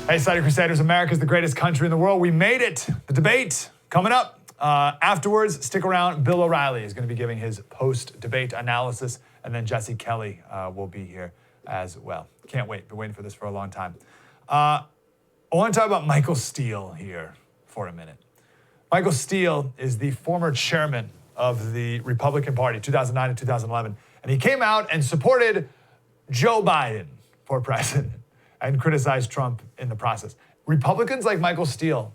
Hey, Slater Crusaders, America's the greatest country in the world. We made it. The debate coming up. Afterwards, stick around. Bill O'Reilly is going to be giving his post-debate analysis, and then Jesse Kelly will be here as well. Can't wait. Been waiting for this for a long time. I want to talk about Michael Steele here for a minute. Michael Steele is the former chairman of the Republican Party, 2009 to 2011, and he came out and supported Joe Biden for president and criticized Trump in the process. Republicans like Michael Steele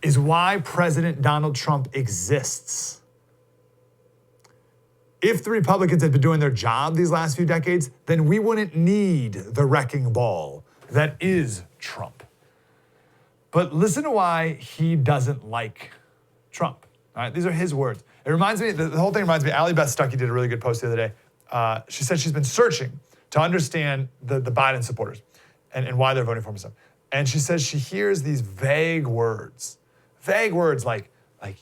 is why President Donald Trump exists. If the Republicans had been doing their job these last few decades, then we wouldn't need the wrecking ball that is Trump. But listen to why he doesn't like Trump. All right, these are his words. It reminds me, the whole thing reminds me, Allie Beth Stuckey did a really good post the other day. She said she's been searching to understand the Biden supporters and why they're voting for him and stuff. And she says she hears these vague words like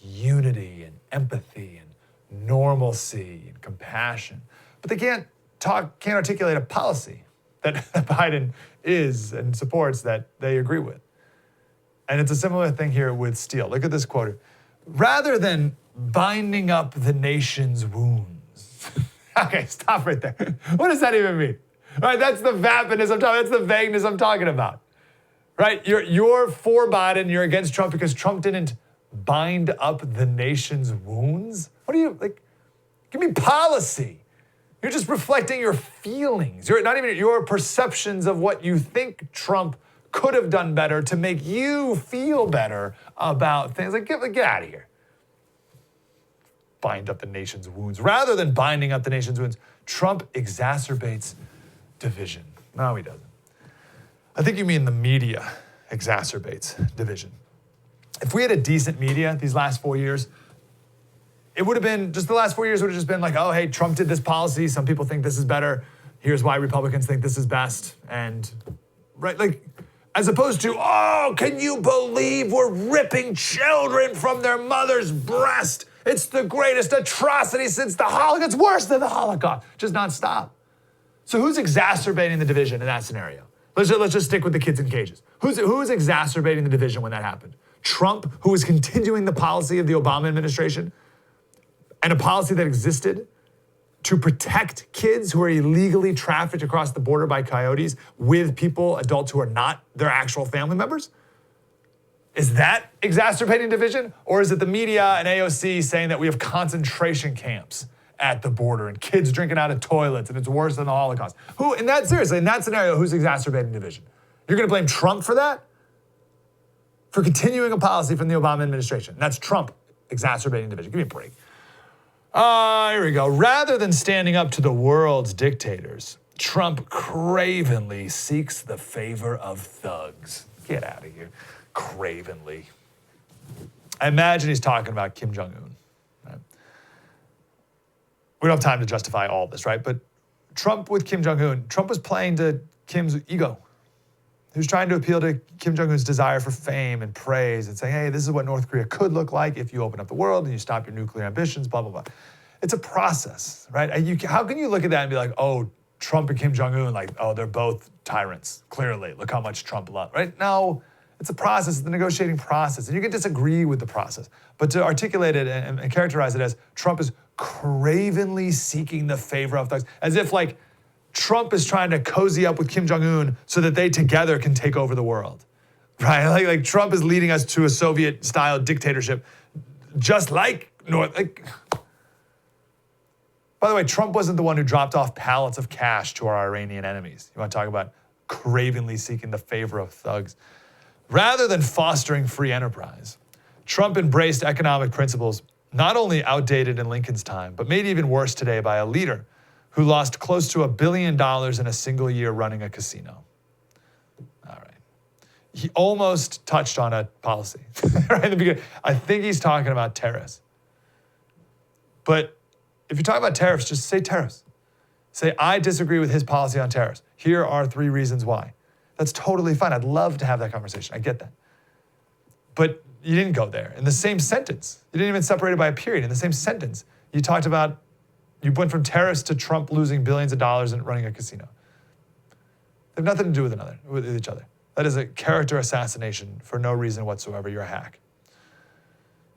unity and empathy and normalcy and compassion, but they can't articulate a policy that Biden is and supports that they agree with. And it's a similar thing here with Steele. Look at this quote. Rather than binding up the nation's wounds. Okay, stop right there. What does that even mean? All right, that's the vapidness I'm talking about. That's the vagueness I'm talking about. Right? You're for Biden, you're against Trump because Trump didn't bind up the nation's wounds? What are you, give me policy. You're just reflecting your feelings. You're not even your perceptions of what you think Trump could have done better to make you feel better about things. Get out of here. Bind up the nation's wounds. Rather than binding up the nation's wounds, Trump exacerbates division. No, he doesn't. I think you mean the media exacerbates division. If we had a decent media these last 4 years, it would have been, just the last 4 years would have just been like, oh, hey, Trump did this policy. Some people think this is better. Here's why Republicans think this is best. And, right, as opposed to, oh, can you believe we're ripping children from their mother's breast? It's the greatest atrocity since the Holocaust. It's worse than the Holocaust. Just nonstop. So who's exacerbating the division in that scenario? Let's just stick with the kids in cages. Who's exacerbating the division when that happened? Trump, who was continuing the policy of the Obama administration and a policy that existed to protect kids who are illegally trafficked across the border by coyotes with adults who are not their actual family members? Is that exacerbating division? Or is it the media and AOC saying that we have concentration camps at the border and kids drinking out of toilets and it's worse than the Holocaust? In that scenario, who's exacerbating division? You're gonna blame Trump for that? For continuing a policy from the Obama administration. That's Trump exacerbating division. Give me a break. Here we go. Rather than standing up to the world's dictators, Trump cravenly seeks the favor of thugs. Get out of here. Cravenly. I imagine he's talking about Kim Jong-un. Right? We don't have time to justify all this, right? But Trump with Kim Jong-un, Trump was playing to Kim's ego. He was trying to appeal to Kim Jong-un's desire for fame and praise and saying, hey, this is what North Korea could look like if you open up the world and you stop your nuclear ambitions, blah, blah, blah. It's a process, right? How can you look at that and be like, oh, Trump and Kim Jong-un, they're both tyrants, clearly. Look how much Trump loved, right? No, it's a process, it's the negotiating process. And you can disagree with the process. But to articulate it and characterize it as Trump is cravenly seeking the favor of thugs, as if Trump is trying to cozy up with Kim Jong-un so that they together can take over the world, right? Like Trump is leading us to a Soviet-style dictatorship, just like North. By the way, Trump wasn't the one who dropped off pallets of cash to our Iranian enemies. You want to talk about cravenly seeking the favor of thugs? Rather than fostering free enterprise, Trump embraced economic principles not only outdated in Lincoln's time, but made even worse today by a leader who lost close to $1 billion in a single year running a casino. All right. He almost touched on a policy right in the beginning. I think he's talking about tariffs. But if you're talking about tariffs, just say tariffs. Say, I disagree with his policy on tariffs. Here are 3 reasons why. That's totally fine. I'd love to have that conversation. I get that. But you didn't go there. In the same sentence, you didn't even separate it by a period. In the same sentence, you talked about, you went from tariffs to Trump losing billions of dollars and running a casino. They have nothing to do with each other. That is a character assassination for no reason whatsoever. You're a hack.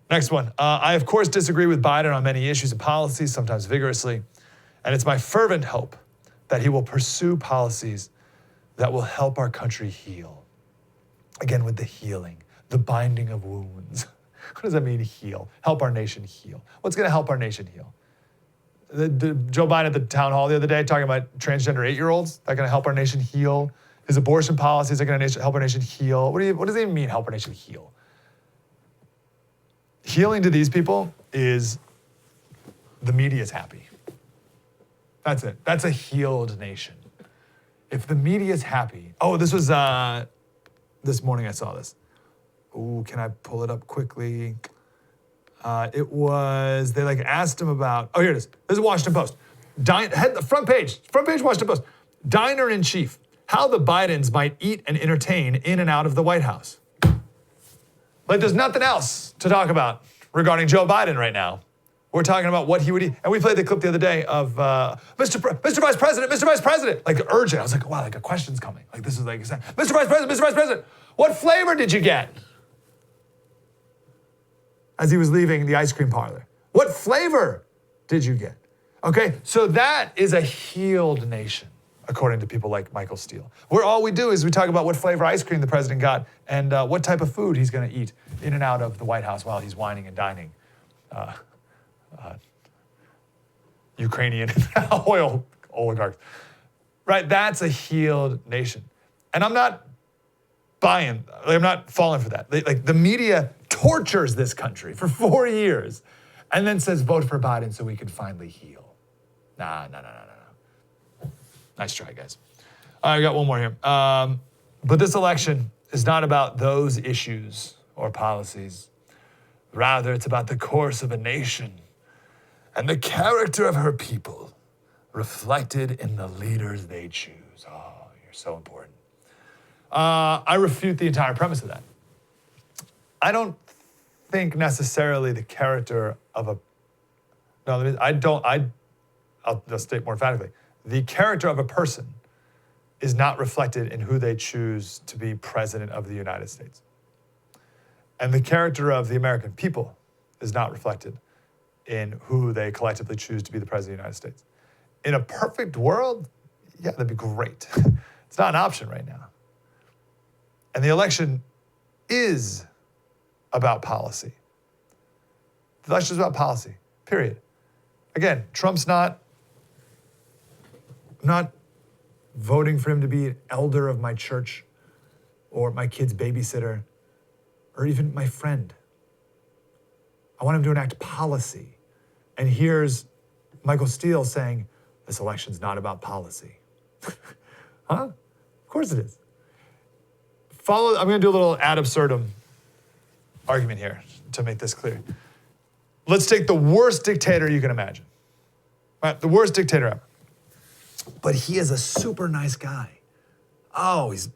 Next one. I, of course, disagree with Biden on many issues and policies, sometimes vigorously. And it's my fervent hope that he will pursue policies that will help our country heal. Again, with the healing, the binding of wounds. What does that mean, heal? Help our nation heal. What's going to help our nation heal? Joe Biden at the town hall the other day talking about transgender 8-year-olds. That going to help our nation heal? His abortion policies are going to help our nation heal? What does it even mean, help our nation heal? Healing to these people is the media's happy. That's it. That's a healed nation. If the media's happy. Oh, this was, this morning I saw this. Ooh, can I pull it up quickly? It was, they asked him about, oh, here it is. This is Washington Post. Front page Washington Post. Diner in chief, how the Bidens might eat and entertain in and out of the White House. There's nothing else to talk about regarding Joe Biden right now. We're talking about what he would eat. And we played the clip the other day of Mr. Vice President, urgent. I was like, wow, a question's coming. This is Mr. Vice President, what flavor did you get? As he was leaving the ice cream parlor. What flavor did you get? Okay, so that is a healed nation, according to people like Michael Steele. Where all we do is we talk about what flavor ice cream the president got and what type of food he's gonna eat in and out of the White House while he's whining and dining. Ukrainian oil oligarchs. Right, that's a healed nation. And I'm not I'm not falling for that. The media tortures this country for 4 years and then says, vote for Biden so we can finally heal. No. Nice try, guys. All right, I got one more here. But this election is not about those issues or policies. Rather, it's about the course of a nation and the character of her people reflected in the leaders they choose. Oh, you're so important. I refute the entire premise of that. I don't think necessarily the character of a, I'll just state more emphatically. The character of a person is not reflected in who they choose to be president of the United States. And the character of the American people is not reflected in who they collectively choose to be the president of the United States. In a perfect world, yeah, that'd be great. It's not an option right now. And the election is about policy. The election is about policy, period. Again, Trump's not voting for him to be an elder of my church or my kid's babysitter or even my friend. I want him to enact policy. And here's Michael Steele saying, this election's not about policy. Huh? Of course it is. I'm gonna do a little ad absurdum argument here to make this clear. Let's take the worst dictator you can imagine. Right? The worst dictator ever. But he is a super nice guy. Oh, he's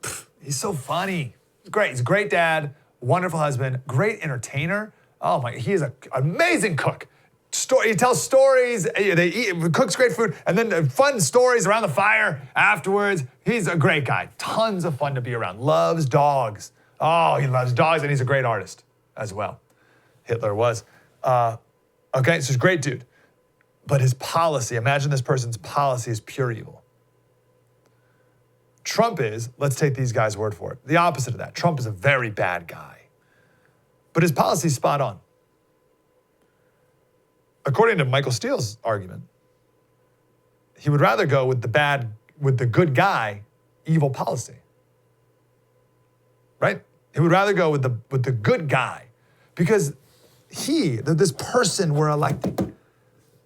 so funny. He's great. He's a great dad, wonderful husband, great entertainer. Oh my, he is an amazing cook. He tells stories, cooks great food, and then fun stories around the fire afterwards. He's a great guy. Tons of fun to be around. Loves dogs. Oh, he loves dogs, and he's a great artist as well. Hitler was. Okay, so he's a great dude. But his policy, imagine this person's policy is pure evil. Trump is, let's take these guys' word for it, the opposite of that. Trump is a very bad guy. But his policy is spot on. According to Michael Steele's argument, he would rather go with the good guy, evil policy. Right? He would rather go with the good guy because this person we're electing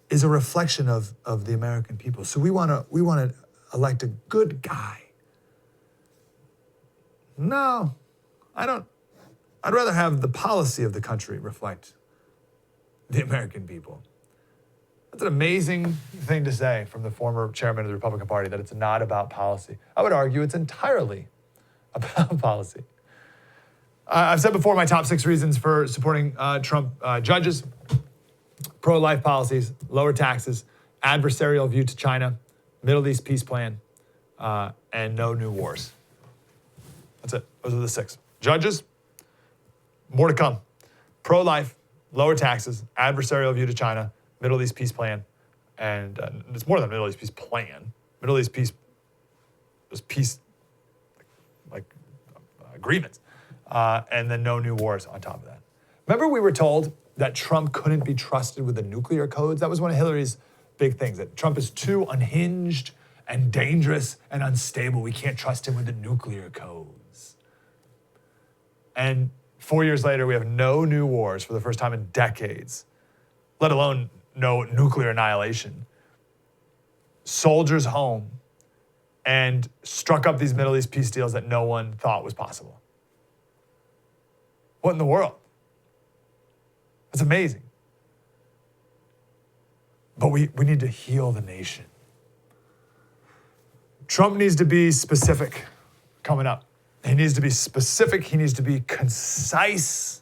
is a reflection of the American people. So we want to elect a good guy. No, I don't. I'd rather have the policy of the country reflect the American people. That's an amazing thing to say from the former chairman of the Republican Party, that it's not about policy. I would argue it's entirely about policy. I've said before my top 6 reasons for supporting Trump judges: pro-life policies, lower taxes, adversarial view to China, Middle East peace plan, and no new wars. That's it. Those are the 6. Judges, more to come. Pro-life, lower taxes, adversarial view to China, Middle East peace plan, and it's more than a Middle East peace plan. Middle East peace, there's peace agreements, and then no new wars on top of that. Remember we were told that Trump couldn't be trusted with the nuclear codes? That was one of Hillary's big things, that Trump is too unhinged and dangerous and unstable. We can't trust him with the nuclear codes. And 4 years later, we have no new wars for the first time in decades, let alone no nuclear annihilation. Soldiers home and struck up these Middle East peace deals that no one thought was possible. What in the world? That's amazing. But we need to heal the nation. Trump needs to be specific coming up. He needs to be specific. He needs to be concise,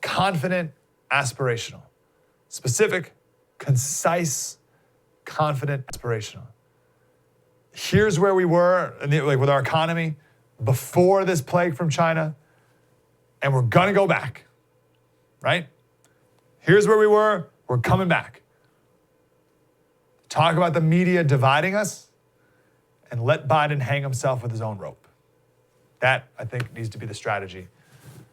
confident, aspirational. Specific, concise, confident, aspirational. Here's where we were with our economy before this plague from China, and we're gonna go back, right? Here's where we were, we're coming back. Talk about the media dividing us, and let Biden hang himself with his own rope. That, I think, needs to be the strategy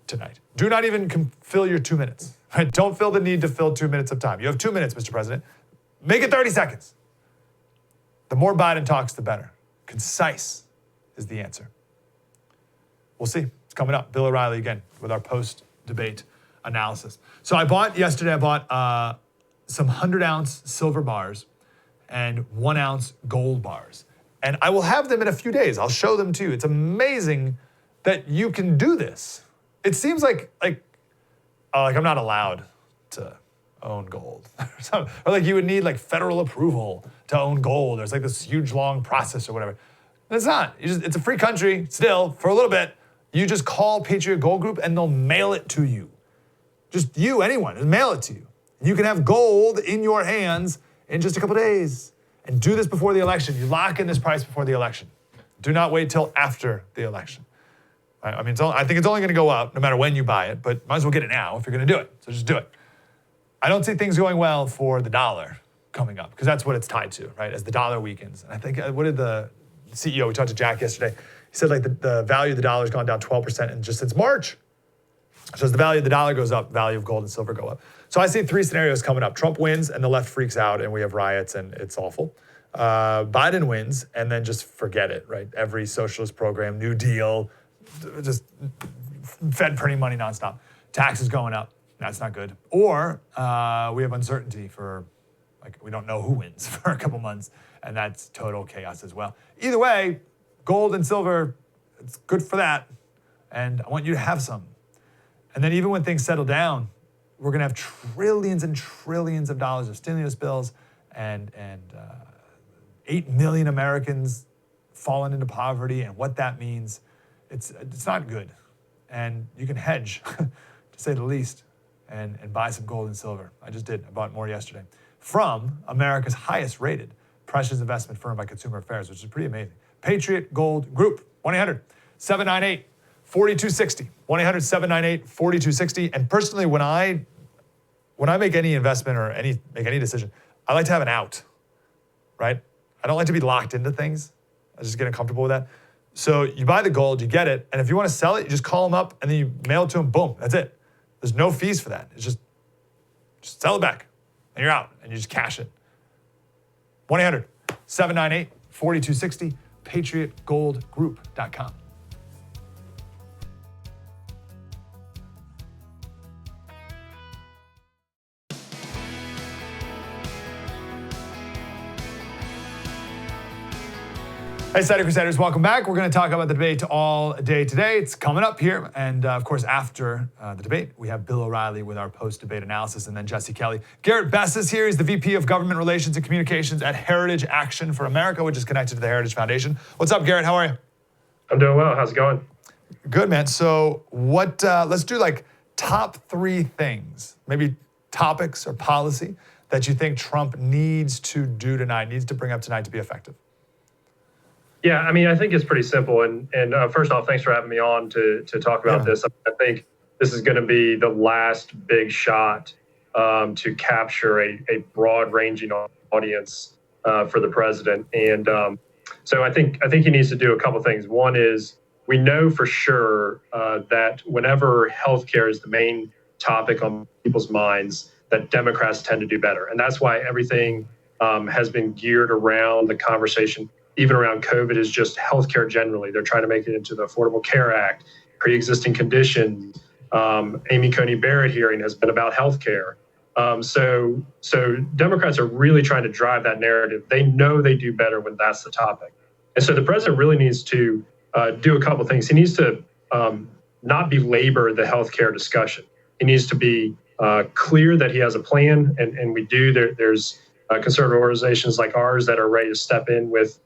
tonight. Do not even fill your 2 minutes. Right? Don't feel the need to fill 2 minutes of time. You have 2 minutes, Mr. President. Make it 30 seconds. The more Biden talks, the better. Concise is the answer. We'll see. It's coming up. Bill O'Reilly again with our post-debate analysis. So yesterday I bought some 100-ounce silver bars and 1-ounce gold bars. And I will have them in a few days. I'll show them to you. It's amazing that you can do this. It seems like I'm not allowed to own gold. Or like you would need like federal approval to own gold. There's like this huge long process or whatever. And it's not. It's a free country still for a little bit. You just call Patriot Gold Group and they'll mail it to you. Just you, anyone, just mail it to you. You can have gold in your hands in just a couple days. And do this before the election. You lock in this price before the election. Do not wait till after the election. I mean, I think it's only going to go up no matter when you buy it, but might as well get it now if you're going to do it. So just do it. I don't see things going well for the dollar coming up because that's what it's tied to, right? As the dollar weakens. And I think, what did the CEO, we talked to Jack yesterday, he said like the value of the dollar has gone down 12% and just since March. So as the value of the dollar goes up, value of gold and silver go up. So I see 3 scenarios coming up. Trump wins and the left freaks out and we have riots and it's awful. Biden wins and then just forget it, right? Every socialist program, New Deal, just Fed printing money nonstop. Taxes going up, that's not good. Or we have uncertainty for, we don't know who wins for a couple months and that's total chaos as well. Either way, gold and silver, it's good for that. And I want you to have some. And then even when things settle down, we're gonna have trillions and trillions of dollars of stimulus bills and 8 million Americans fallen into poverty and what that means, it's not good. And you can hedge, to say the least, and buy some gold and silver. I just did, I bought more yesterday. From America's highest rated precious investment firm by Consumer Affairs, which is pretty amazing. Patriot Gold Group, 1-800-798-4260. 1-800-798-4260. And personally, when I make any investment or make any decision, I like to have an out, right? I don't like to be locked into things. I just get uncomfortable with that. So you buy the gold, you get it, and if you want to sell it, you just call them up and then you mail it to them, boom, that's it. There's no fees for that. It's just sell it back and you're out and you just cash it. 1-800-798-4260, patriotgoldgroup.com. Hey, Slater Crusaders, welcome back. We're going to talk about the debate all day today. It's coming up here. And of course, after the debate, we have Bill O'Reilly with our post-debate analysis and then Jesse Kelly. Garrett Bess is here. He's the VP of Government Relations and Communications at Heritage Action for America, which is connected to the Heritage Foundation. What's up, Garrett? How are you? I'm doing well. How's it going? Good, man. So let's do like top 3 things, maybe topics or policy that you think Trump needs to do tonight, needs to bring up tonight to be effective. Yeah, I mean, I think it's pretty simple. And first off, thanks for having me on to talk about this. I think this is going to be the last big shot to capture a broad-ranging audience for the president. And so I think he needs to do a couple things. One is we know for sure that whenever healthcare is the main topic on people's minds, that Democrats tend to do better, and that's why everything has been geared around the conversation. Even around COVID is just healthcare generally. They're trying to make it into the Affordable Care Act, pre-existing conditions. Amy Coney Barrett hearing has been about healthcare. So Democrats are really trying to drive that narrative. They know they do better when that's the topic. And so the president really needs to do a couple things. He needs to not belabor the healthcare discussion. He needs to be clear that he has a plan, and we do. There's conservative organizations like ours that are ready to step in with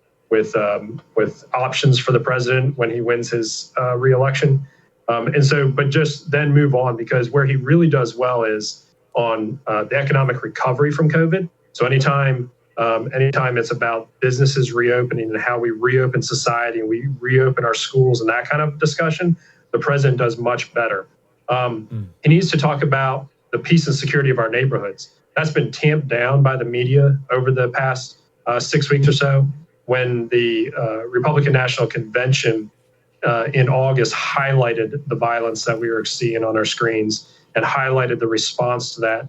options for the president when he wins his reelection. But just then move on, because where he really does well is on the economic recovery from COVID. So anytime it's about businesses reopening and how we reopen society and we reopen our schools and that kind of discussion, the president does much better. He needs to talk about the peace and security of our neighborhoods. That's been tamped down by the media over the past 6 weeks or so, when the Republican National Convention in August highlighted the violence that we were seeing on our screens and highlighted the response to that,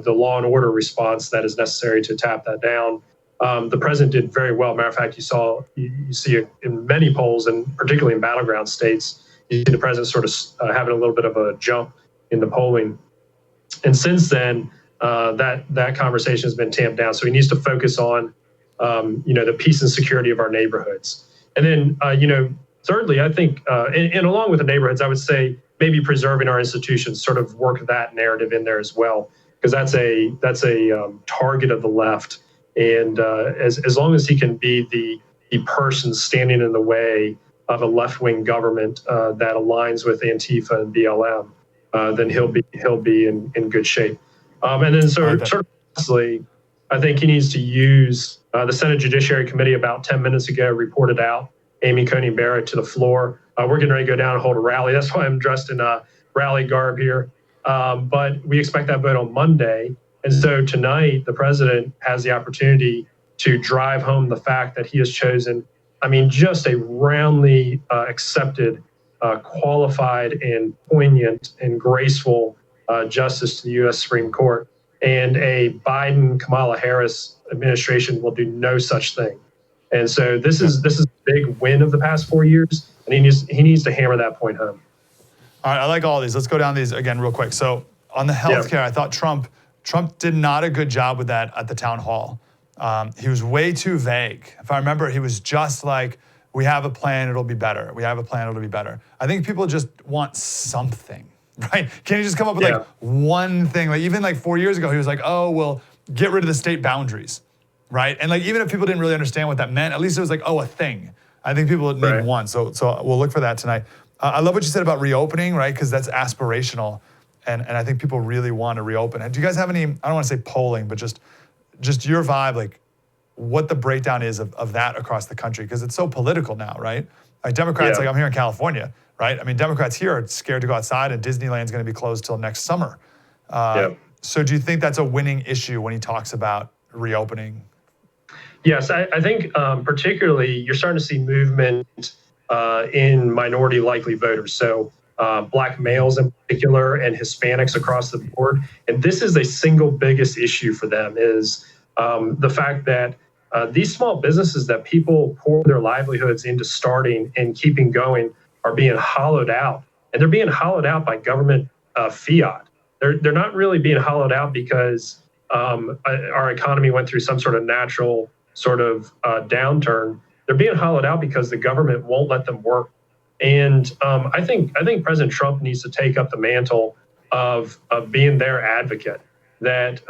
the law and order response that is necessary to tap that down. The president did very well. Matter of fact, you see it in many polls, and particularly in battleground states, you see the president sort of having a little bit of a jump in the polling. And since then, that conversation has been tamped down. So he needs to focus on the peace and security of our neighborhoods. And then, thirdly, I think, and along with the neighborhoods, I would say maybe preserving our institutions, sort of work that narrative in there as well, because that's a target of the left. And as long as he can be the person standing in the way of a left-wing government that aligns with ANTFA and BLM, then he'll be in good shape. And then sort of lastly, I think he needs to use the Senate Judiciary Committee about 10 minutes ago reported out Amy Coney Barrett to the floor. We're getting ready to go down and hold a rally. That's why I'm dressed in rally garb here. But we expect that vote on Monday. And so tonight, the president has the opportunity to drive home the fact that he has chosen, just a roundly accepted, qualified and poignant and graceful justice to the U.S. Supreme Court. And a Biden-Kamala Harris administration will do no such thing. And so this is a big win of the past 4 years, and he needs to hammer that point home. All right, I like all these. Let's go down these again real quick. So on the healthcare, I thought Trump did not a good job with that at the town hall. He was way too vague. If I remember, he was just like, we have a plan, it'll be better. We have a plan, it'll be better. I think people just want something, right? Can't you just come up with like one thing? Like even like 4 years ago, he was like, oh, well, get rid of the state boundaries, right? And like even if people didn't really understand what that meant, at least it was like, oh, a thing. I think people need one. So we'll look for that tonight. I love what you said about reopening, right? Because that's aspirational. And I think people really want to reopen. And do you guys have any, I don't want to say polling, but just your vibe, like what the breakdown is of that across the country? Because it's so political now, right? Like Democrats, like I'm here in California, right? Democrats here are scared to go outside, and Disneyland's going to be closed till next summer. So do you think that's a winning issue when he talks about reopening? Yes, I think particularly you're starting to see movement in minority likely voters. So Black males in particular and Hispanics across the board. And this is the single biggest issue for them is the fact that these small businesses that people pour their livelihoods into starting and keeping going are being hollowed out. And they're being hollowed out by government fiat. They're not really being hollowed out because our economy went through some sort of natural sort of downturn. They're being hollowed out because the government won't let them work. And I think President Trump needs to take up the mantle of being their advocate, that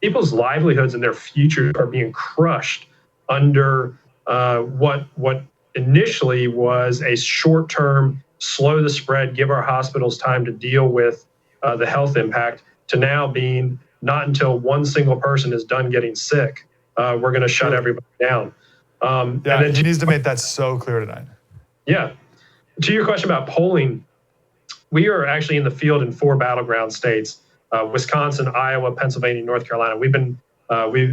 people's livelihoods and their futures are being crushed under what initially was a short-term, slow the spread, give our hospitals time to deal with the health impact, to now being not until one single person is done getting sick, we're going to shut everybody down. And Yeah, then he needs to make that so clear tonight. yeah, to your question about polling, we are actually in the field in 4 battleground states: Wisconsin, Iowa, Pennsylvania, North Carolina.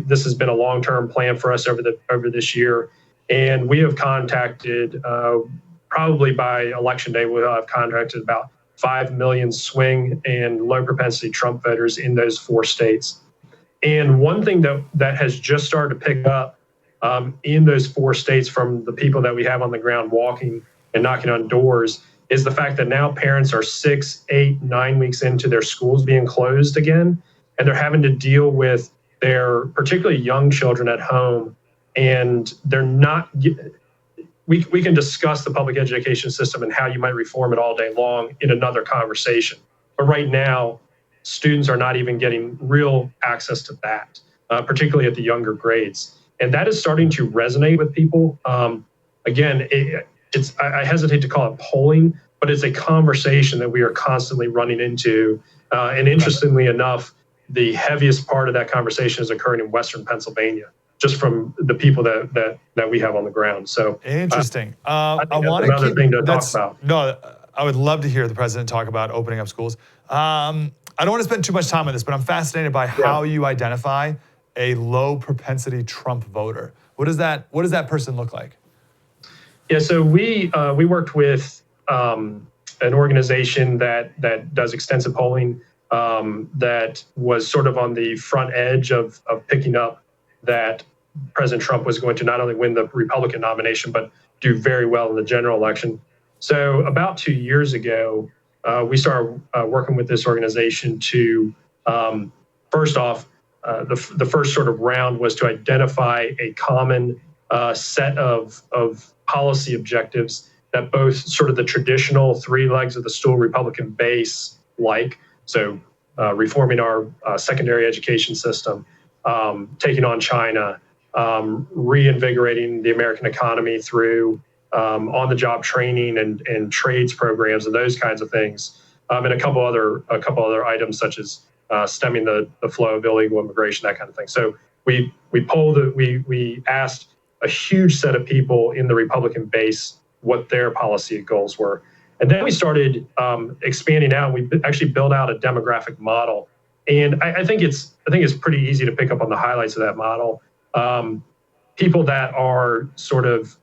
This has been a long-term plan for us over this year, and we have contacted probably by election day we'll have contacted about 5 million swing and low propensity Trump voters in those 4 states. And one thing that has just started to pick up in those 4 states from the people that we have on the ground walking and knocking on doors is the fact that now parents are 6, 8, 9 weeks into their schools being closed again, and they're having to deal with their particularly young children at home, and they're not. We can discuss the public education system and how you might reform it all day long in another conversation. But right now, students are not even getting real access to that, particularly at the younger grades. And that is starting to resonate with people. Again, I hesitate to call it polling, but it's a conversation that we are constantly running into. And interestingly enough, the heaviest part of that conversation is occurring in Western Pennsylvania, just from the people that we have on the ground. So interesting. I want to keep thing to talk about. No, I would love to hear the president talk about opening up schools. I don't want to spend too much time on this, but I'm fascinated by how you identify a low propensity Trump voter. What does that person look like? Yeah, so we worked with an organization that does extensive polling that was sort of on the front edge of picking up that President Trump was going to not only win the Republican nomination, but do very well in the general election. So about 2 years ago, we started working with this organization to, first off, the first sort of round was to identify a common set of policy objectives that both sort of the traditional 3 legs of the stool Republican base so reforming our secondary education system, taking on China, reinvigorating the American economy through on-the-job training and trades programs and those kinds of things, and a couple other items such as stemming the flow of illegal immigration, that kind of thing. So we asked a huge set of people in the Republican base what their policy goals were. And then we started expanding out. We actually built out a demographic model. And I think it's pretty easy to pick up on the highlights of that model. People that are sort of,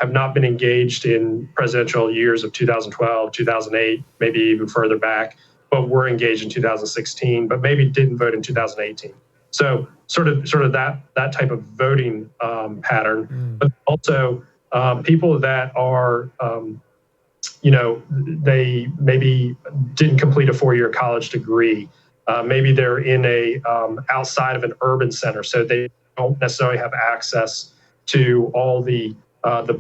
have not been engaged in presidential years of 2012, 2008, maybe even further back, but were engaged in 2016, but maybe didn't vote in 2018. So sort of that type of voting pattern, but also people that are, they maybe didn't complete a 4-year college degree. Maybe they're in a outside of an urban center, so they don't necessarily have access to all the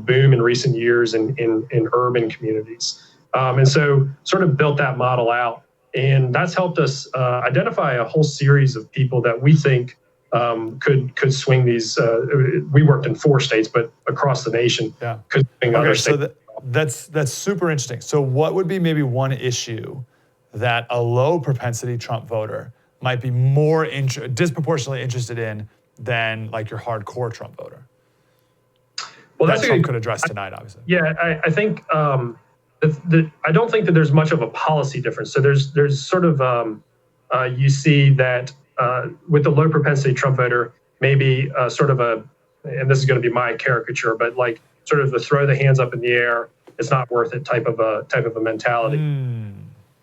boom in recent years in urban communities. And so sort of built that model out. And that's helped us identify a whole series of people that we think could swing these. We worked in 4 states, but across the nation could swing other states. So that's super interesting. So what would be maybe one issue that a low propensity Trump voter might be more disproportionately interested in than like your hardcore Trump voter? Well, that Trump could address tonight, obviously. Yeah, I think I don't think that there's much of a policy difference. So there's sort of you see that with the low propensity Trump voter, maybe sort of and this is going to be my caricature, but like sort of the throw the hands up in the air, it's not worth it type of a mentality.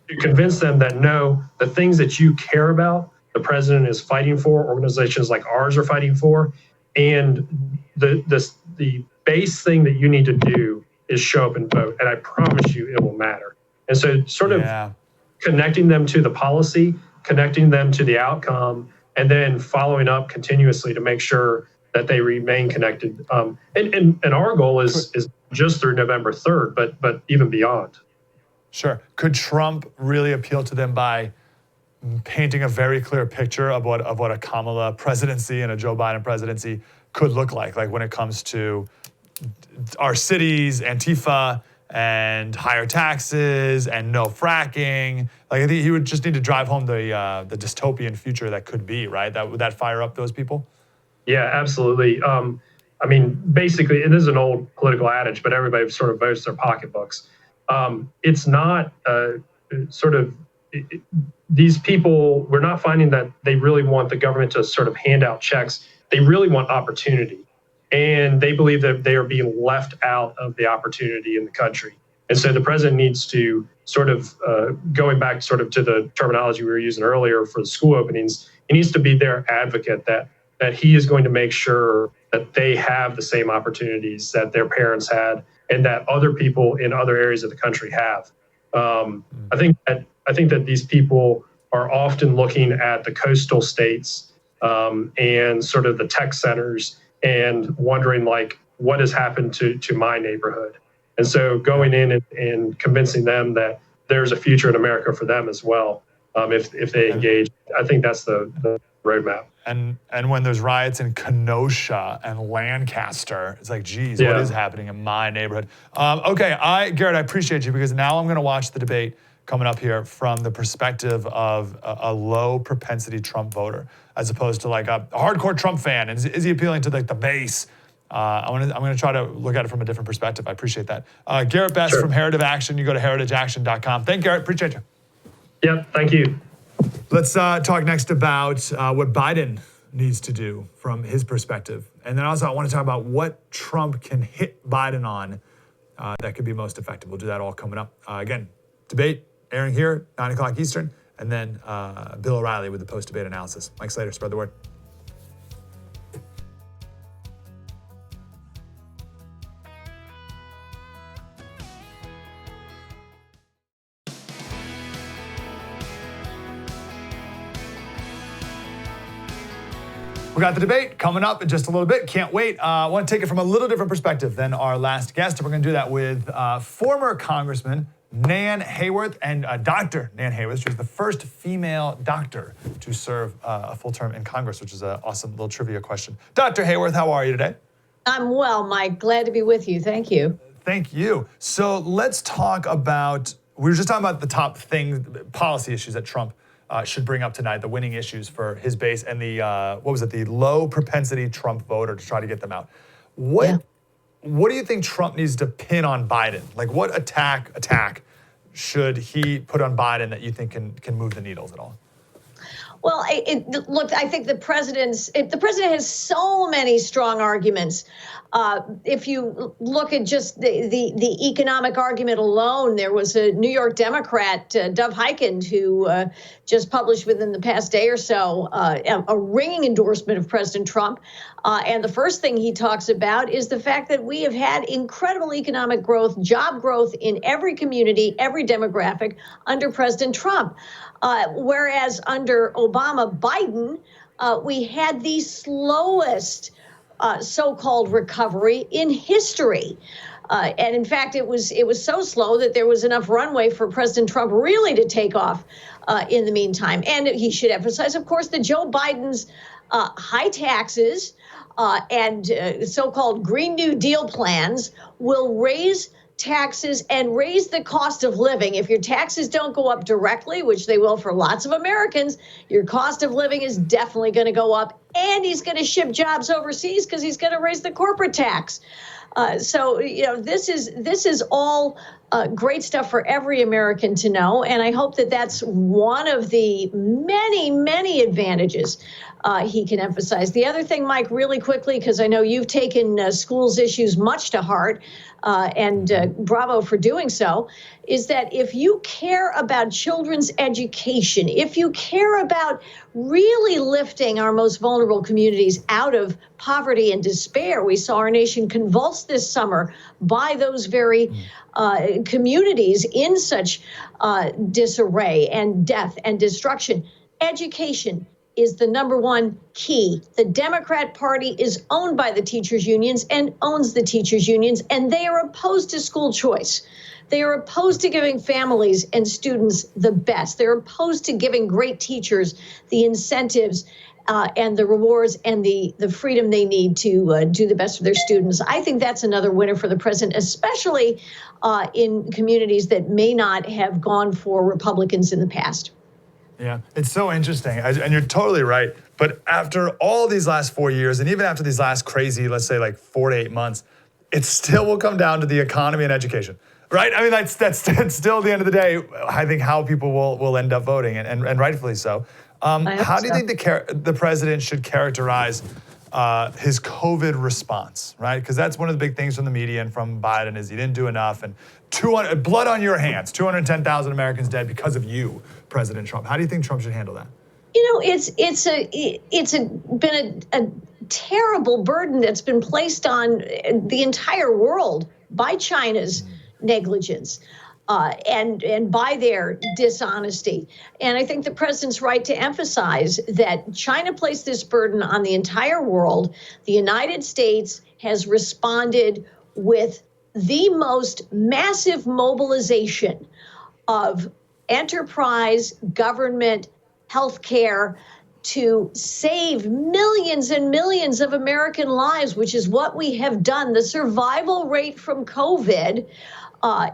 To convince them that no, the things that you care about, the president is fighting for, organizations like ours are fighting for, and the base thing that you need to do is show up and vote, and I promise you it will matter. And so sort of connecting them to the policy, connecting them to the outcome, and then following up continuously to make sure that they remain connected. And our goal is just through November 3rd, but even beyond. Sure. Could Trump really appeal to them by painting a very clear picture of what a Kamala presidency and a Joe Biden presidency could look like when it comes to our cities, ANTFA, and higher taxes and no fracking? Like, I think he would just need to drive home the dystopian future that could be, right? Would that fire up those people? Yeah, absolutely. I mean, basically, it is an old political adage, but everybody sort of votes their pocketbooks. It's not these people, we're not finding that they really want the government to sort of hand out checks. They really want opportunity. And they believe that they are being left out of the opportunity in the country. And so the president needs to sort of, going back sort of to the terminology we were using earlier for the school openings, he needs to be their advocate that he is going to make sure that they have the same opportunities that their parents had and that other people in other areas of the country have. I think that these people are often looking at the coastal states and sort of the tech centers and wondering, like, what has happened to my neighborhood? And so going in and convincing them that there's a future in America for them as well, if they engage. I think that's the roadmap. And when there's riots in Kenosha and Lancaster, it's like, geez, what is happening in my neighborhood? Okay, Garrett, I appreciate you, because now I'm going to watch the debate coming up here from the perspective of a low propensity Trump voter, as opposed to like a hardcore Trump fan. And is he appealing to like the base? I'm going to try to look at it from a different perspective. I appreciate that. Garrett Best from Heritage Action. You go to heritageaction.com. Thank you, Garrett. Appreciate you. Yep, thank you. Let's talk next about what Biden needs to do from his perspective. And then also I want to talk about what Trump can hit Biden on that could be most effective. We'll do that all coming up. Again, debate airing here, 9 o'clock Eastern, and then Bill O'Reilly with the post-debate analysis. Mike Slater, spread the word. We got the debate coming up in just a little bit. Can't wait. I want to take it from a little different perspective than our last guest. And we're going to do that with former Congressman Nan Hayworth and Dr. Nan Hayworth. She was the first female doctor to serve a full term in Congress, which is an awesome little trivia question. Dr. Hayworth, how are you today? I'm well, Mike. Glad to be with you. Thank you. Thank you. So let's talk about, we were just talking about the top things, policy issues that Trump should bring up tonight, the winning issues for his base and the, the low propensity Trump voter, to try to get them out. What do you think Trump needs to pin on Biden? Like, what attack should he put on Biden that you think can move the needles at all? Well, look, I think the president has so many strong arguments. If you look at just the economic argument alone, there was a New York Democrat, Dov Hikind, who just published within the past day or so a ringing endorsement of President Trump. And the first thing he talks about is the fact that we have had incredible economic growth, job growth in every community, every demographic under President Trump. Whereas under Obama, Biden, we had the slowest so-called recovery in history. And in fact, it was so slow that there was enough runway for President Trump really to take off in the meantime. And he should emphasize, of course, that Joe Biden's high taxes and so-called Green New Deal plans will raise taxes and raise the cost of living. If your taxes don't go up directly, which they will for lots of Americans, your cost of living is definitely going to go up. And he's going to ship jobs overseas because he's going to raise the corporate tax. So, this is all great stuff for every American to know. And I hope that that's one of the many, many advantages he can emphasize. The other thing, Mike, really quickly, because I know you've taken schools issues much to heart, and bravo for doing so, is that if you care about children's education, if you care about really lifting our most vulnerable communities out of poverty and despair, we saw our nation convulsed this summer by those very communities in such disarray and death and destruction. Education is the number one key. The Democrat Party is owned by the teachers' unions and owns the teachers' unions, and they are opposed to school choice. They are opposed to giving families and students the best. They're opposed to giving great teachers the incentives and the rewards and the freedom they need to do the best for their students. I think that's another winner for the president, especially in communities that may not have gone for Republicans in the past. Yeah, it's so interesting, and you're totally right. But after all these last 4 years, and even after these last crazy, let's say like 4 to 8 months, it still will come down to the economy and education, right? I mean, that's still at the end of the day, I think how people will end up voting, and rightfully so. How do you think the president should characterize his COVID response, right? Because that's one of the big things from the media and from Biden is he didn't do enough, and blood on your hands, 210,000 Americans dead because of you, President Trump. How do you think Trump should handle that? You know, it's been a terrible burden that's been placed on the entire world by China's negligence. And by their dishonesty. And I think the president's right to emphasize that China placed this burden on the entire world. The United States has responded with the most massive mobilization of enterprise, government, healthcare to save millions and millions of American lives, which is what we have done. The survival rate from COVID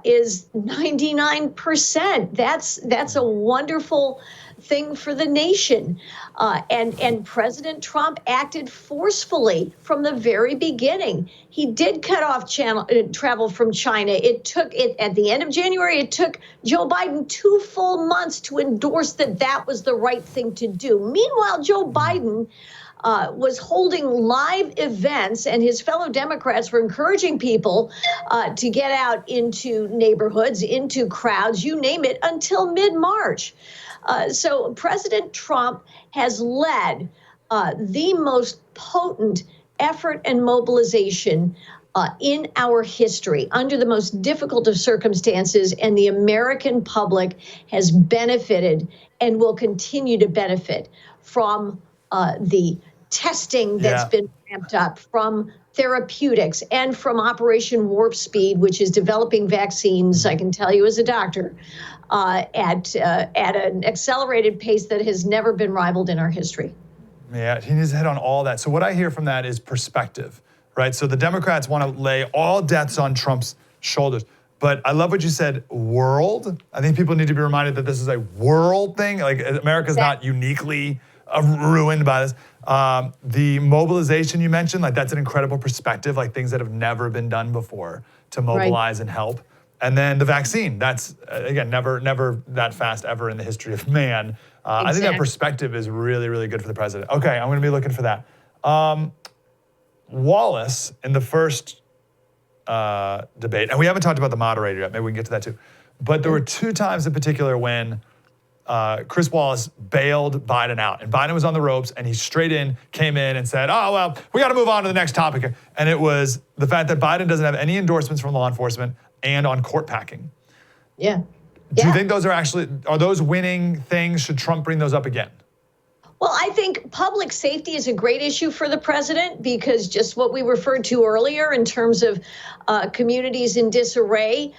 is 99%. That's a wonderful thing for the nation. And President Trump acted forcefully from the very beginning. He did cut off travel from China. It took at the end of January, it took Joe Biden 2 full months to endorse that was the right thing to do. Meanwhile, Joe Biden was holding live events, and his fellow Democrats were encouraging people to get out into neighborhoods, into crowds, you name it, until mid-March. So President Trump has led the most potent effort and mobilization in our history under the most difficult of circumstances, and the American public has benefited and will continue to benefit from the testing that's been ramped up, from therapeutics, and from Operation Warp Speed, which is developing vaccines, I can tell you as a doctor, at an accelerated pace that has never been rivaled in our history. Yeah, he needs to hit on all that. So what I hear from that is perspective, right? So the Democrats want to lay all deaths on Trump's shoulders. But I love what you said, world. I think people need to be reminded that this is a world thing. Like, America's not uniquely ruined by this. The mobilization you mentioned, like, that's an incredible perspective, like things that have never been done before to mobilize and help. And then the vaccine, that's, again, never that fast ever in the history of man. I think that perspective is really, really good for the president. Okay, I'm going to be looking for that. Wallace, in the first debate, and we haven't talked about the moderator yet, maybe we can get to that too, but there were 2 times in particular when Chris Wallace bailed Biden out, and Biden was on the ropes, and he came in and said, oh, well, we got to move on to the next topic. And it was the fact that Biden doesn't have any endorsements from law enforcement and on court packing. Yeah. Do you think those are those winning things? Should Trump bring those up again? Well, I think public safety is a great issue for the president, because just what we referred to earlier in terms of communities in disarray,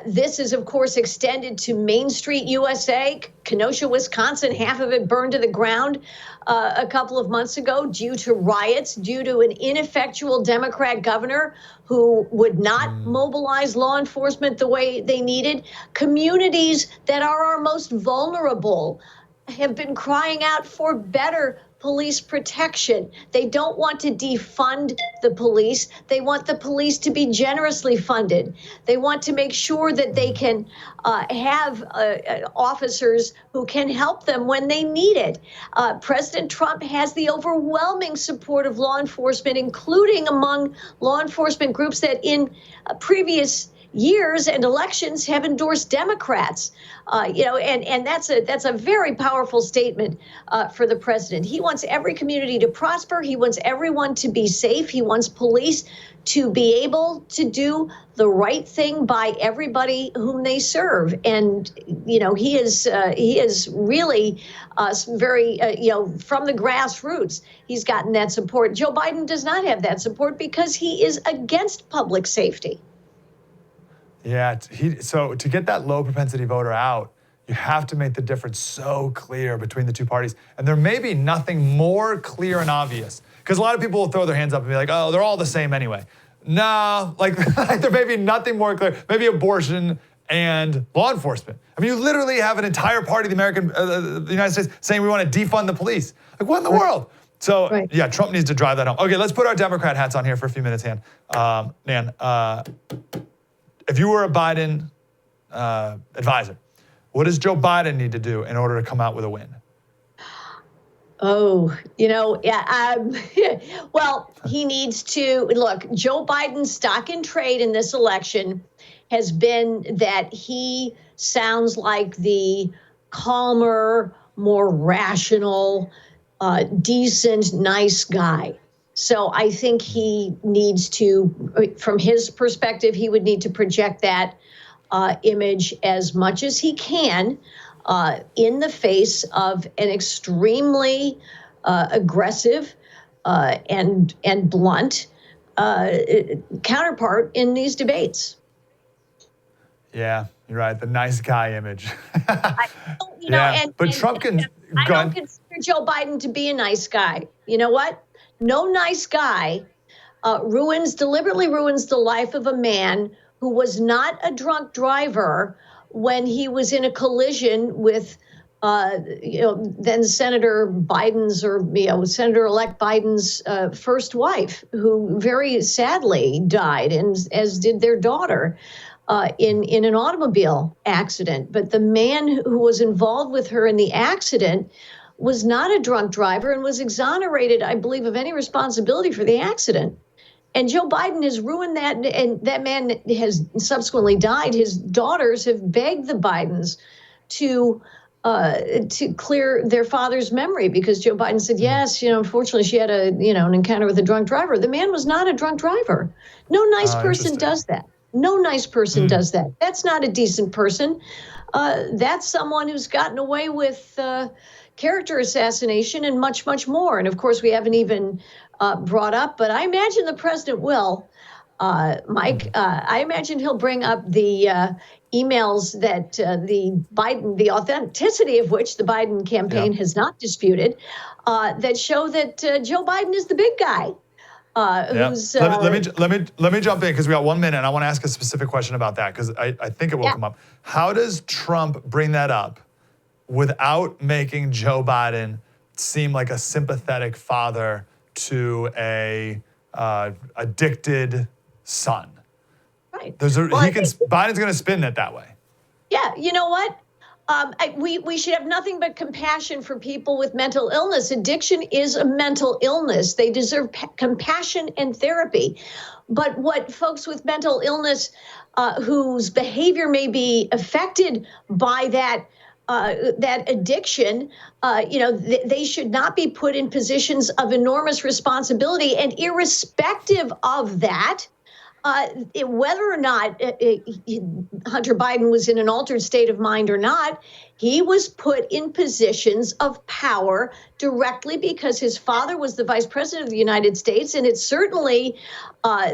this is, of course, extended to Main Street, USA, Kenosha, Wisconsin. Half of it burned to the ground a couple of months ago due to riots, due to an ineffectual Democrat governor who would not mobilize law enforcement the way they needed. Communities that are our most vulnerable have been crying out for better police protection. They don't want to defund the police. They want the police to be generously funded. They want to make sure that they can have officers who can help them when they need it. President Trump has the overwhelming support of law enforcement, including among law enforcement groups that in previous years and elections have endorsed Democrats, and that's a very powerful statement for the president. He wants every community to prosper. He wants everyone to be safe. He wants police to be able to do the right thing by everybody whom they serve. And, he is really very, from the grassroots, he's gotten that support. Joe Biden does not have that support because he is against public safety. Yeah, so to get that low propensity voter out, you have to make the difference so clear between the two parties. And there may be nothing more clear and obvious, because a lot of people will throw their hands up and be like, oh, they're all the same anyway. No, like there may be nothing more clear. Maybe abortion and law enforcement. I mean, you literally have an entire party of the United States saying we want to defund the police. Like, what in the world? So, yeah, Trump needs to drive that home. Okay, let's put our Democrat hats on here for a few minutes, Nan. If you were a Biden advisor, what does Joe Biden need to do in order to come out with a win? Oh, well, he needs to look. Joe Biden's stock in trade in this election has been that he sounds like the calmer, more rational, decent, nice guy. So I think he needs to, from his perspective, he would need to project that image as much as he can in the face of an extremely aggressive and blunt counterpart in these debates. Yeah, you're right. The nice guy image. But Trump can. I don't consider Joe Biden to be a nice guy. You know what? No nice guy deliberately ruins the life of a man who was not a drunk driver when he was in a collision with, then Senator Biden's Senator-elect Biden's first wife, who very sadly died, and as did their daughter. In an automobile accident. But the man who was involved with her in the accident was not a drunk driver and was exonerated, I believe, of any responsibility for the accident. And Joe Biden has ruined that, and that man has subsequently died. His daughters have begged the Bidens to clear their father's memory because Joe Biden said, yes, unfortunately she had an encounter with a drunk driver. The man was not a drunk driver. No nice person does that. No nice person does that. That's not a decent person. That's someone who's gotten away with character assassination and much, much more. And of course, we haven't even brought up, but I imagine the president will, Mike. I imagine he'll bring up the emails that the authenticity of which the Biden campaign has not disputed, that show that Joe Biden is the big guy. Let me jump in because we got 1 minute and I want to ask a specific question about that because I think it will come up. How does Trump bring that up without making Joe Biden seem like a sympathetic father to a addicted son? Right. Biden's going to spin it that way. Yeah. You know what? We should have nothing but compassion for people with mental illness. Addiction is a mental illness. They deserve compassion and therapy. But what folks with mental illness whose behavior may be affected by that addiction, they should not be put in positions of enormous responsibility. And irrespective of that, whether or not Hunter Biden was in an altered state of mind or not, he was put in positions of power directly because his father was the vice president of the United States. And it's certainly,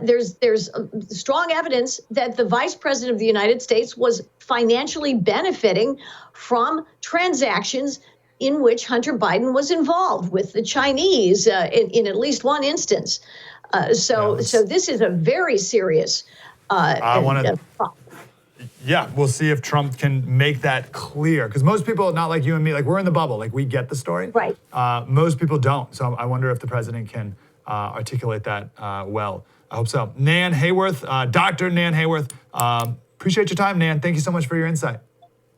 there's strong evidence that the vice president of the United States was financially benefiting from transactions in which Hunter Biden was involved with the Chinese in at least one instance. So this is a very serious. We'll see if Trump can make that clear because most people, not like you and me, like we're in the bubble, like we get the story. Right. Most people don't. So I wonder if the president can articulate that well. I hope so. Nan Hayworth, Dr. Nan Hayworth. Appreciate your time, Nan. Thank you so much for your insight.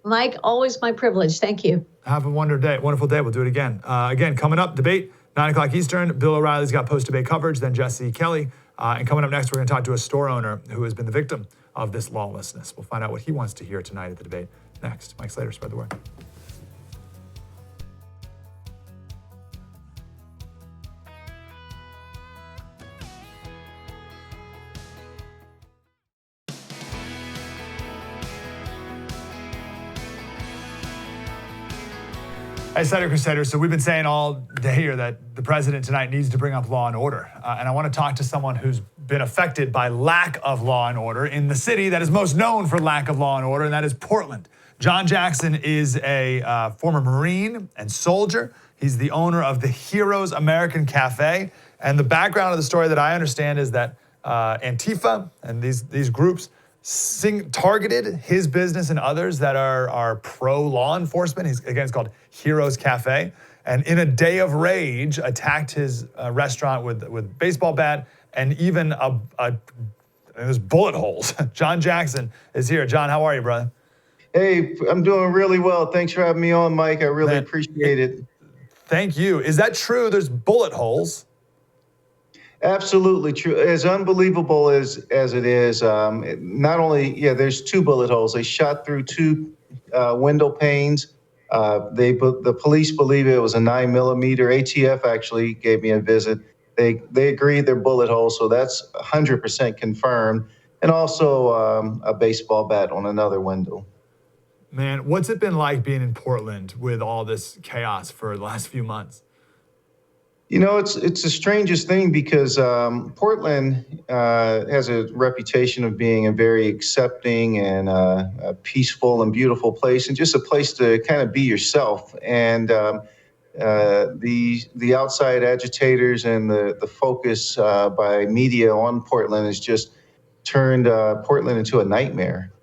Mike, always my privilege. Thank you. Have a wonderful day. We'll do it again. Again, coming up, debate. 9 o'clock Eastern, Bill O'Reilly's got post-debate coverage, then Jesse Kelly. And coming up next, we're going to talk to a store owner who has been the victim of this lawlessness. We'll find out what he wants to hear tonight at the debate. Next, Mike Slater, spread the word. Hey, Senator Crusader. So we've been saying all day here that the president tonight needs to bring up law and order. And I want to talk to someone who's been affected by lack of law and order in the city that is most known for lack of law and order, and that is Portland. John Jackson is a former Marine and soldier. He's the owner of the Heroes American Cafe. And the background of the story that I understand is that ANTFA and these groups targeted his business and others that are pro law enforcement. It's called Heroes Cafe. And in a day of rage, attacked his restaurant with baseball bat and even there's bullet holes. John Jackson is here. John, how are you, brother? Hey, I'm doing really well. Thanks for having me on, Mike. I really appreciate it. Thank you. Is that true? There's bullet holes. Absolutely true. As unbelievable as it is, not only, there's 2 bullet holes. They shot through 2 window panes. The police believe it was a 9mm. ATF actually gave me a visit. They agreed they're bullet holes, so that's 100% confirmed. And also a baseball bat on another window. Man, what's it been like being in Portland with all this chaos for the last few months? You know, it's the strangest thing because Portland has a reputation of being a very accepting and a peaceful and beautiful place, and just a place to kind of be yourself. And the outside agitators and the focus by media on Portland has just turned Portland into a nightmare.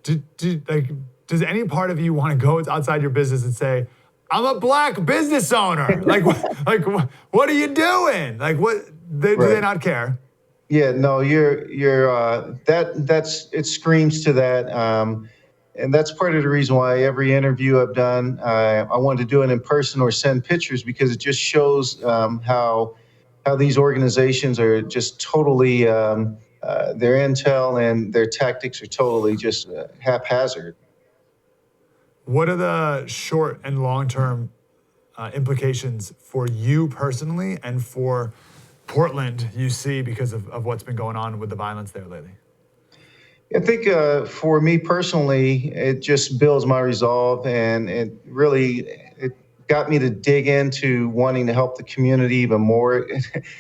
Does any part of you want to go outside your business and say, I'm a black business owner? What are you doing? Do they not care? Yeah, no, it screams to that. And that's part of the reason why every interview I've done, I wanted to do it in person or send pictures, because it just shows how these organizations are just totally, their intel and their tactics are totally just haphazard. What are the short and long-term implications for you personally and for Portland you see because of what's been going on with the violence there lately? I think for me personally, it just builds my resolve, and it got me to dig into wanting to help the community even more.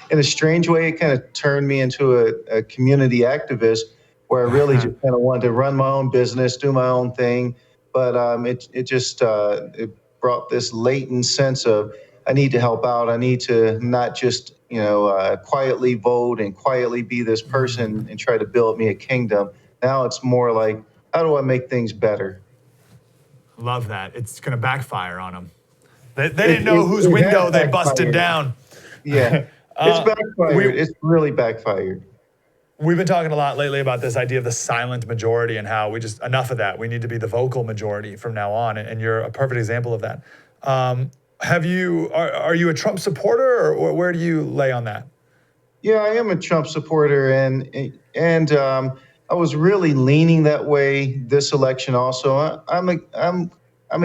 In a strange way, it kind of turned me into a community activist, where I really just kind of wanted to run my own business, do my own thing. But it brought this latent sense of, I need to help out. I need to not just quietly vote and quietly be this person and try to build me a kingdom. Now it's more like, how do I make things better? Love that. It's going to backfire on them. They didn't know whose window they busted down. Yeah, it's backfired. It's really backfired. We've been talking a lot lately about this idea of the silent majority and how enough of that. We need to be the vocal majority from now on, and you're a perfect example of that. Are you a Trump supporter, or where do you lay on that? Yeah, I am a Trump supporter, and I was really leaning that way this election. Also, I'm a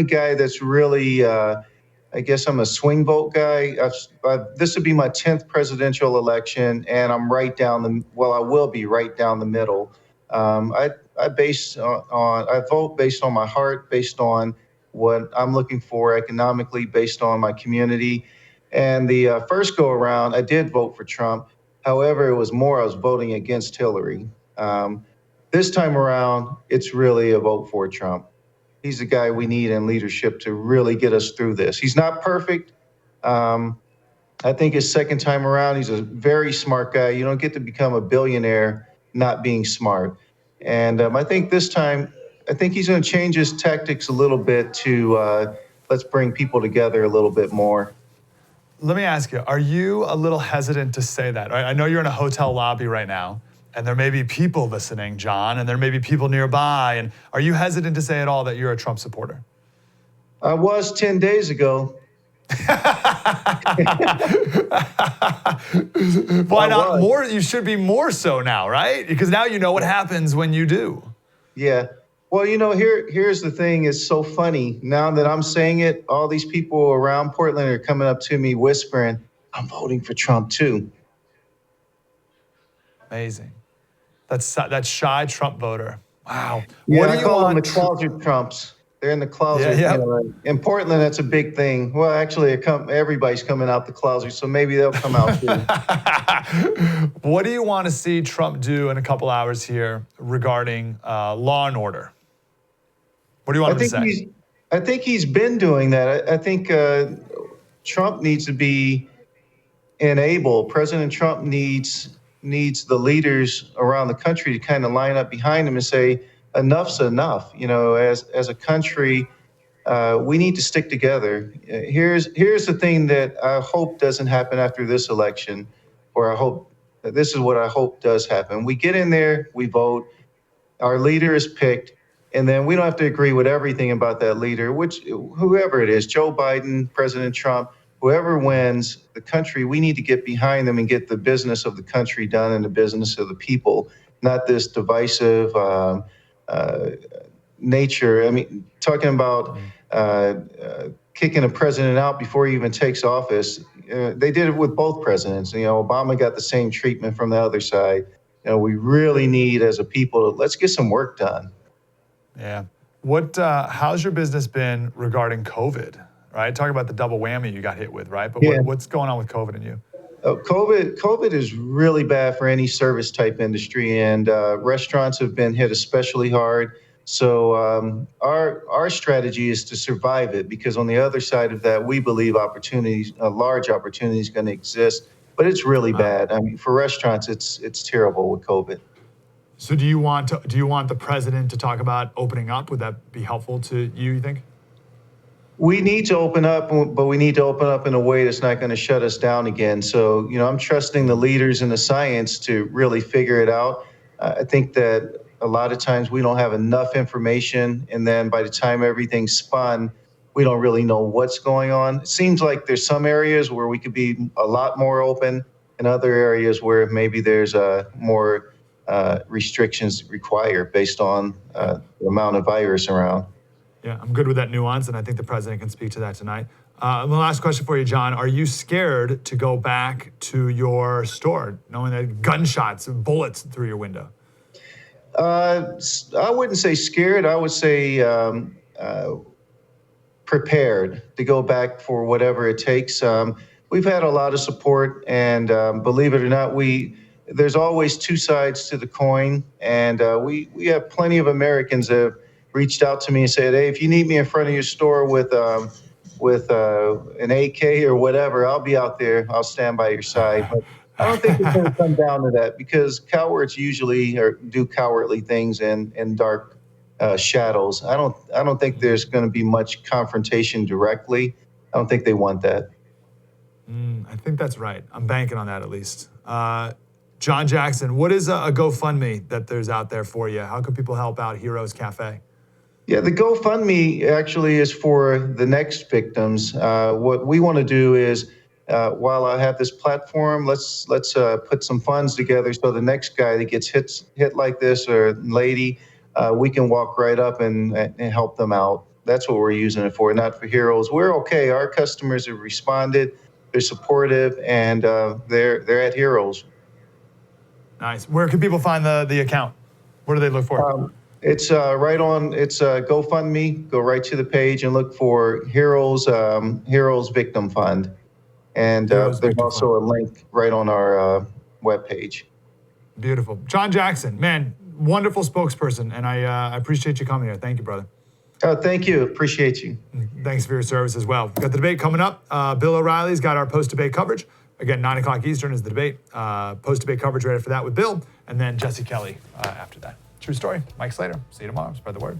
guy that's really. I guess I'm a swing vote guy. This would be my 10th presidential election, and I'm I will be right down the middle. I vote based on my heart, based on what I'm looking for economically, based on my community. And the first go around, I did vote for Trump. However, it was more I was voting against Hillary. This time around, it's really a vote for Trump. He's the guy we need in leadership to really get us through this. He's not perfect. I think his second time around, he's a very smart guy. You don't get to become a billionaire not being smart. And I think this time, he's going to change his tactics a little bit to let's bring people together a little bit more. Let me ask you, are you a little hesitant to say that? I know you're in a hotel lobby right now, and there may be people listening, John, and there may be people nearby. And are you hesitant to say at all that you're a Trump supporter? I was 10 days ago. Why not more? You should be more so now, right? Because now you know what happens when you do. Yeah. Well, here's the thing. It's so funny. Now that I'm saying it, all these people around Portland are coming up to me whispering, I'm voting for Trump too. Amazing. That shy Trump voter. Wow. Yeah, what do I you call want? them the closet Trumps. They're in the closet. Yeah. In Portland, that's a big thing. Well, actually, everybody's coming out the closet, so maybe they'll come out too. What do you want to see Trump do in a couple hours here regarding law and order? What do you want him to say? I think he's been doing that. I think Trump needs to be enabled. President Trump needs needs the leaders around the country to kind of line up behind him and say, enough's enough. You know, as a country, we need to stick together. Here's the thing that I hope doesn't happen after this election, or I hope this is what I hope does happen. We get in there, we vote, our leader is picked, and then we don't have to agree with everything about that leader, whoever it is, Joe Biden, President Trump, whoever wins the country, we need to get behind them and get the business of the country done and the business of the people, not this divisive nature. I mean, talking about kicking a president out before he even takes office. They did it with both presidents. You know, Obama got the same treatment from the other side. You know, we really need, as a people, let's get some work done. Yeah. How's your business been regarding COVID? Right, talk about the double whammy you got hit with, right? But yeah. What's going on with COVID and you? COVID is really bad for any service type industry, and restaurants have been hit especially hard. So our strategy is to survive it, because on the other side of that, we believe large opportunities going to exist. But it's really bad. I mean, for restaurants, it's terrible with COVID. So do you want the president to talk about opening up? Would that be helpful to you think? We need to open up, but we need to open up in a way that's not going to shut us down again. So, you know, I'm trusting the leaders and the science to really figure it out. I think that a lot of times we don't have enough information, and then by the time everything's spun, we don't really know what's going on. It seems like there's some areas where we could be a lot more open, and other areas where maybe there's more restrictions required based on the amount of virus around. Yeah, I'm good with that nuance, and I think the president can speak to that tonight. The last question for you, John. Are you scared to go back to your store, knowing that gunshots and bullets through your window? I wouldn't say scared. I would say prepared to go back for whatever it takes. We've had a lot of support, and believe it or not, there's always two sides to the coin, and we have plenty of Americans that have reached out to me and said, hey, if you need me in front of your store with an AK or whatever, I'll be out there. I'll stand by your side. But I don't think it's going to come down to that, because cowards usually do cowardly things in dark shadows. I don't think there's going to be much confrontation directly. I don't think they want that. I think that's right. I'm banking on that at least. John Jackson, what is a GoFundMe that there's out there for you? How can people help out Heroes Cafe? Yeah, the GoFundMe actually is for the next victims. What we want to do is, while I have this platform, let's put some funds together so the next guy that gets hit like this, or lady, we can walk right up and help them out. That's what we're using it for, not for Heroes. We're okay. Our customers have responded. They're supportive, and they're at Heroes. Nice. Where can people find the account? What do they look for? It's right on. It's GoFundMe. Go right to the page and look for Heroes Victim Fund, and there's also a link right on our webpage. Beautiful, John Jackson, man, wonderful spokesperson, and I appreciate you coming here. Thank you, brother. Thank you. Appreciate you. Thanks for your service as well. We've got the debate coming up. Bill O'Reilly's got our post-debate coverage. Again, 9 o'clock Eastern is the debate. Post-debate coverage right after that with Bill, and then Jesse Kelly after that. True story. Mike Slater. See you tomorrow. Spread the word.